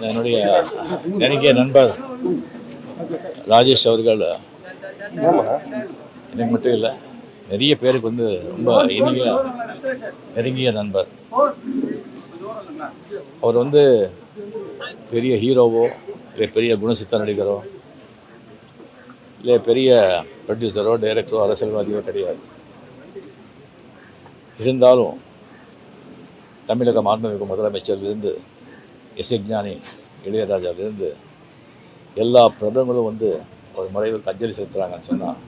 என்னுடைய நெருங்கிய நண்பர் ராஜேஷ் அவர்கள் எனக்கு மட்டும் இல்லை, நிறைய பேருக்கு வந்து ரொம்ப நெருங்கிய நண்பர். அவர் வந்து பெரிய ஹீரோவோ இல்லை பெரிய குணசித்த நடிகரோ இல்லை பெரிய ப்ரொடியூசரோ டைரக்டரோ அரசியல்வாதியோ கிடையாது. இருந்தாலும் தமிழக மாண்புமிகு முதலமைச்சர்லேருந்து இசைஞானி இளையராஜாவிலிருந்து எல்லா பிரபலங்களும் வந்து ஒரு மறைவுக்கு அஞ்சலி செலுத்துகிறாங்கன்னு சொன்னால்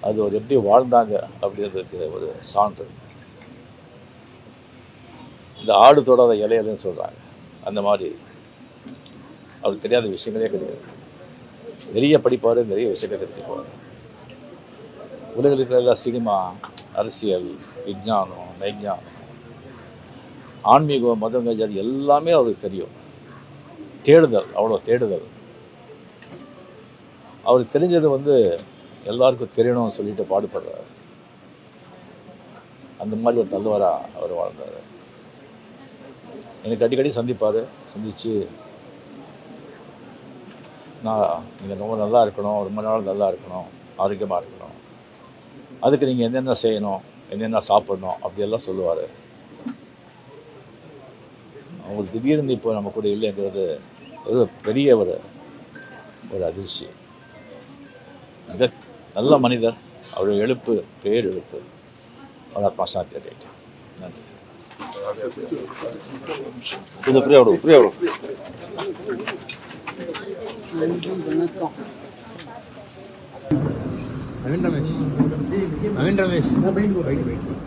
அது ஒரு எப்படி வாழ்ந்தாங்க அப்படின்றதுக்கு ஒரு சான்று. இந்த ஆடு தொடாத இலையதுன்னு சொல்கிறாங்க, அந்த மாதிரி அவருக்கு தெரியாத விஷயங்களே கிடையாது. நிறைய படிப்பார், நிறைய விஷயங்கள் தெரிஞ்சுக்குவார். உலகில் இருக்கிற எல்லா சினிமா, அரசியல், விஞ்ஞானம், மெய்ஞானம், ஆன்மீகம், மதம், ஜாதி எல்லாமே அவருக்கு தெரியும். தேடுதல், அவ்வளோ தேடுதல். அவருக்கு தெரிஞ்சது வந்து எல்லாருக்கும் தெரியணும்னு சொல்லிட்டு பாடுபடுறார். அந்த மாதிரி ஒரு நல்லவராக அவர் வாழ்ந்தார். எனக்கு அடிக்கடி சந்திப்பார். சந்தித்து நீங்கள் ரொம்ப நல்லா இருக்கணும், ரொம்ப நாள் நல்லா இருக்கணும், ஆரோக்கியமாக இருக்கணும், அதுக்கு நீங்கள் என்னென்ன செய்யணும், என்னென்ன சாப்பிடணும் அப்படியெல்லாம் சொல்லுவார். அவங்களுக்கு திடீர்னு இப்போ நம்ம கூட இல்லைங்கிறது ஒரு பெரிய ஒரு அதிர்ச்சி. மிக நல்ல மனிதர். அவருடைய எழுப்பு பேரெழுப்பு. அவர் ஆத்மா சாந்தி அடையட்டும். நன்றி. கொஞ்சம் ஃப்ரீயாக விடும். நன்றி, வணக்கம். நவீன் ரமேஷ் கொஞ்சம் வழி விடணும்.